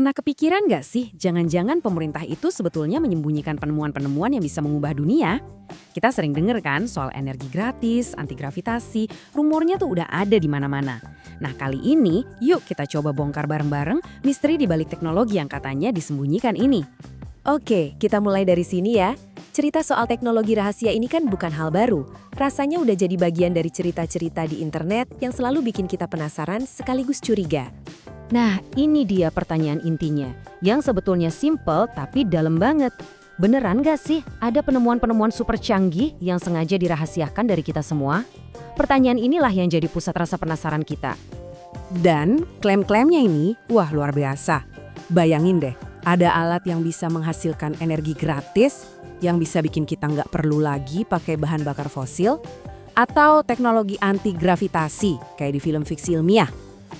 Pernah kepikiran nggak sih, jangan-jangan pemerintah itu sebetulnya menyembunyikan penemuan-penemuan yang bisa mengubah dunia? Kita sering dengar kan soal energi gratis, anti gravitasi, rumornya tuh udah ada di mana-mana. Nah kali ini, yuk kita coba bongkar bareng-bareng misteri di balik teknologi yang katanya disembunyikan ini. Oke, kita mulai dari sini ya. Cerita soal teknologi rahasia ini kan bukan hal baru. Rasanya udah jadi bagian dari cerita-cerita di internet yang selalu bikin kita penasaran sekaligus curiga. Nah, ini dia pertanyaan intinya, yang sebetulnya simple tapi dalam banget. Beneran nggak sih ada penemuan-penemuan super canggih yang sengaja dirahasiakan dari kita semua? Pertanyaan inilah yang jadi pusat rasa penasaran kita. Dan klaim-klaimnya ini, wah luar biasa. Bayangin deh, ada alat yang bisa menghasilkan energi gratis, yang bisa bikin kita nggak perlu lagi pakai bahan bakar fosil, atau teknologi anti-gravitasi kayak di film fiksi ilmiah.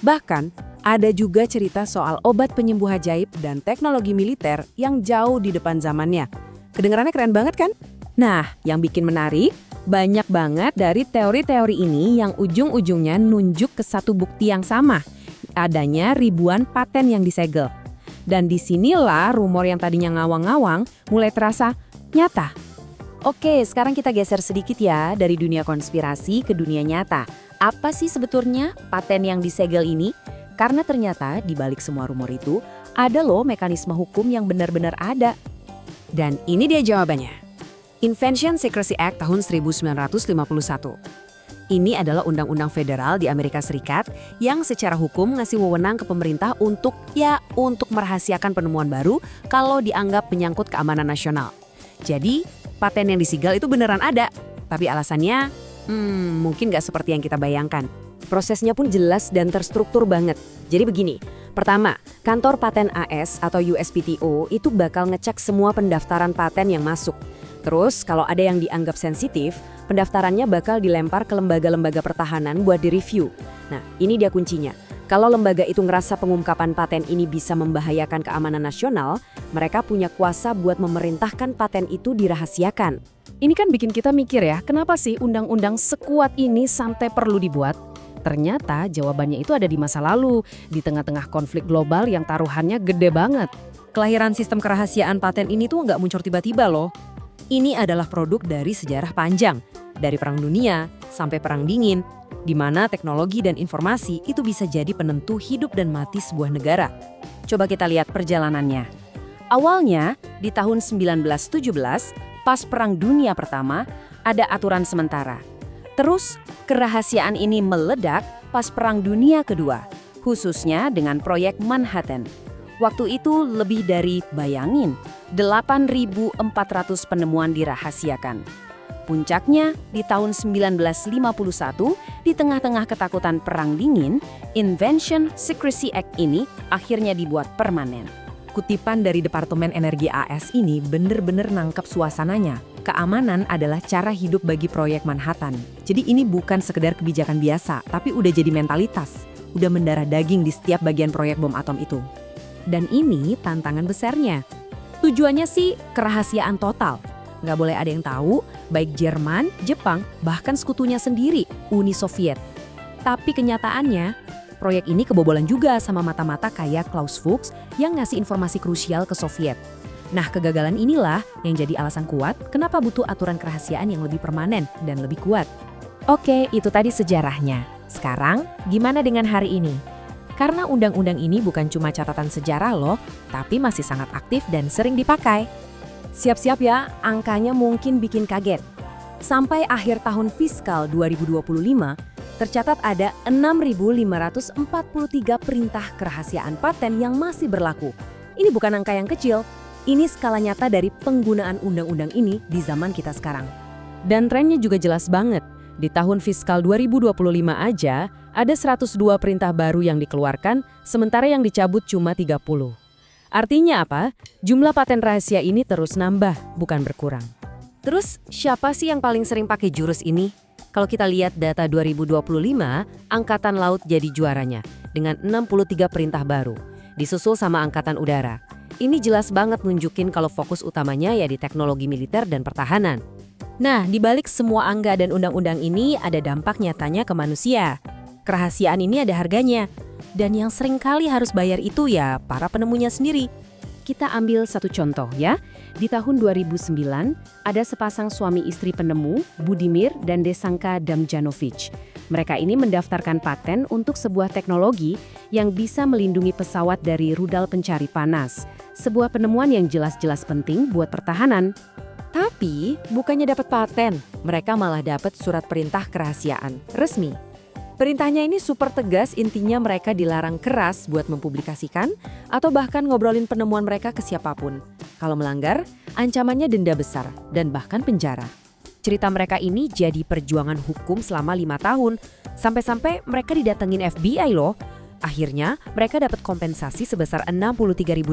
Bahkan, ada juga cerita soal obat penyembuh ajaib dan teknologi militer yang jauh di depan zamannya. Kedengarannya keren banget kan? Nah, yang bikin menarik, banyak banget dari teori-teori ini yang ujung-ujungnya nunjuk ke satu bukti yang sama. Adanya ribuan paten yang disegel. Dan disinilah rumor yang tadinya ngawang-ngawang mulai terasa nyata. Oke, sekarang kita geser sedikit ya dari dunia konspirasi ke dunia nyata. Apa sih sebetulnya paten yang disegel ini? Karena ternyata di balik semua rumor itu, ada loh mekanisme hukum yang benar-benar ada. Dan ini dia jawabannya. Invention Secrecy Act tahun 1951. Ini adalah undang-undang federal di Amerika Serikat yang secara hukum ngasih wewenang ke pemerintah untuk merahasiakan penemuan baru kalau dianggap menyangkut keamanan nasional. Jadi, paten yang disegel itu beneran ada, tapi alasannya mungkin nggak seperti yang kita bayangkan. Prosesnya pun jelas dan terstruktur banget. Jadi begini, pertama, kantor paten AS atau USPTO itu bakal ngecek semua pendaftaran paten yang masuk. Terus kalau ada yang dianggap sensitif, pendaftarannya bakal dilempar ke lembaga-lembaga pertahanan buat direview. Nah, ini dia kuncinya. Kalau lembaga itu ngerasa pengungkapan paten ini bisa membahayakan keamanan nasional, mereka punya kuasa buat memerintahkan paten itu dirahasiakan. Ini kan bikin kita mikir ya, kenapa sih undang-undang sekuat ini sampai perlu dibuat? Ternyata jawabannya itu ada di masa lalu, di tengah-tengah konflik global yang taruhannya gede banget. Kelahiran sistem kerahasiaan paten ini tuh nggak muncul tiba-tiba loh. Ini adalah produk dari sejarah panjang, dari Perang Dunia sampai Perang Dingin, di mana teknologi dan informasi itu bisa jadi penentu hidup dan mati sebuah negara. Coba kita lihat perjalanannya. Awalnya, di tahun 1917, pas Perang Dunia Pertama, ada aturan sementara. Terus, kerahasiaan ini meledak pas Perang Dunia Kedua, khususnya dengan proyek Manhattan. Waktu itu lebih dari, bayangin, 8.400 penemuan dirahasiakan. Puncaknya, di tahun 1951, di tengah-tengah ketakutan Perang Dingin, Invention Secrecy Act ini akhirnya dibuat permanen. Kutipan dari Departemen Energi AS ini bener-bener nangkep suasananya. Keamanan adalah cara hidup bagi proyek Manhattan. Jadi ini bukan sekedar kebijakan biasa, tapi udah jadi mentalitas. Udah mendarah daging di setiap bagian proyek bom atom itu. Dan ini tantangan besarnya. Tujuannya sih kerahasiaan total. Nggak boleh ada yang tahu, baik Jerman, Jepang, bahkan sekutunya sendiri, Uni Soviet. Tapi kenyataannya, proyek ini kebobolan juga sama mata-mata kayak Klaus Fuchs yang ngasih informasi krusial ke Soviet. Nah, kegagalan inilah yang jadi alasan kuat kenapa butuh aturan kerahasiaan yang lebih permanen dan lebih kuat. Oke, itu tadi sejarahnya. Sekarang, gimana dengan hari ini? Karena undang-undang ini bukan cuma catatan sejarah loh, tapi masih sangat aktif dan sering dipakai. Siap-siap ya, angkanya mungkin bikin kaget. Sampai akhir tahun fiskal 2025, tercatat ada 6.543 perintah kerahasiaan paten yang masih berlaku. Ini bukan angka yang kecil, ini skala nyata dari penggunaan undang-undang ini di zaman kita sekarang. Dan trennya juga jelas banget. Di tahun fiskal 2025 aja, ada 102 perintah baru yang dikeluarkan, sementara yang dicabut cuma 30. Artinya apa? Jumlah paten rahasia ini terus nambah, bukan berkurang. Terus, siapa sih yang paling sering pakai jurus ini? Kalau kita lihat data 2025, Angkatan Laut jadi juaranya dengan 63 perintah baru, disusul sama Angkatan Udara. Ini jelas banget nunjukin kalau fokus utamanya ya di teknologi militer dan pertahanan. Nah, di balik semua angka dan undang-undang ini ada dampak nyatanya ke manusia. Kerahasiaan ini ada harganya. Dan yang seringkali harus bayar itu ya para penemunya sendiri. Kita ambil satu contoh ya. Di tahun 2009, ada sepasang suami istri penemu, Budimir dan Desanka Damjanovic. Mereka ini mendaftarkan paten untuk sebuah teknologi yang bisa melindungi pesawat dari rudal pencari panas. Sebuah penemuan yang jelas-jelas penting buat pertahanan. Tapi bukannya dapat paten, mereka malah dapat surat perintah kerahasiaan resmi. Perintahnya ini super tegas, intinya mereka dilarang keras buat mempublikasikan atau bahkan ngobrolin penemuan mereka ke siapapun. Kalau melanggar, ancamannya denda besar dan bahkan penjara. Cerita mereka ini jadi perjuangan hukum selama 5 tahun. Sampai-sampai mereka didatengin FBI loh. Akhirnya mereka dapat kompensasi sebesar $63.000.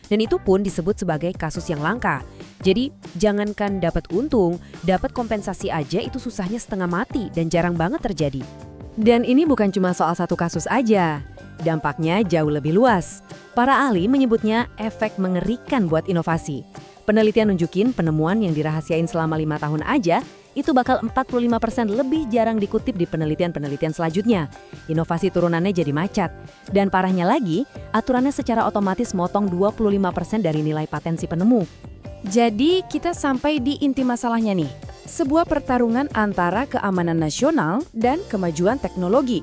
Dan itu pun disebut sebagai kasus yang langka. Jadi jangankan dapat untung, dapat kompensasi aja itu susahnya setengah mati dan jarang banget terjadi. Dan ini bukan cuma soal satu kasus aja. Dampaknya jauh lebih luas. Para ahli menyebutnya efek mengerikan buat inovasi. Penelitian nunjukin penemuan yang dirahasiain selama 5 tahun aja itu bakal 45% lebih jarang dikutip di penelitian-penelitian selanjutnya. Inovasi turunannya jadi macet. Dan parahnya lagi, aturannya secara otomatis motong 25% dari nilai patensi penemu. Jadi kita sampai di inti masalahnya nih. Sebuah pertarungan antara keamanan nasional dan kemajuan teknologi.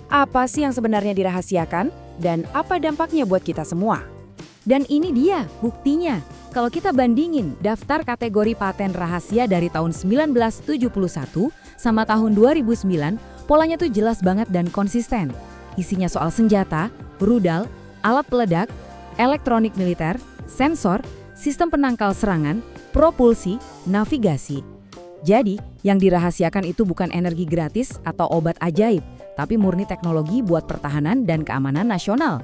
Apa sih yang sebenarnya dirahasiakan dan apa dampaknya buat kita semua? Dan ini dia buktinya. Kalau kita bandingin daftar kategori paten rahasia dari tahun 1971 sama tahun 2009, polanya tuh jelas banget dan konsisten. Isinya soal senjata, rudal, alat peledak, elektronik militer, sensor, sistem penangkal serangan, propulsi, navigasi. Jadi, yang dirahasiakan itu bukan energi gratis atau obat ajaib, tapi murni teknologi buat pertahanan dan keamanan nasional.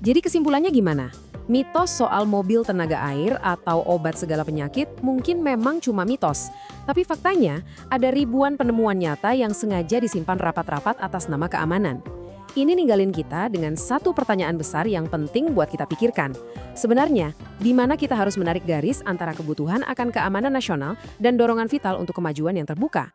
Jadi kesimpulannya gimana? Mitos soal mobil tenaga air atau obat segala penyakit mungkin memang cuma mitos. Tapi faktanya, ada ribuan penemuan nyata yang sengaja disimpan rapat-rapat atas nama keamanan. Ini ninggalin kita dengan satu pertanyaan besar yang penting buat kita pikirkan. Sebenarnya, di mana kita harus menarik garis antara kebutuhan akan keamanan nasional dan dorongan vital untuk kemajuan yang terbuka?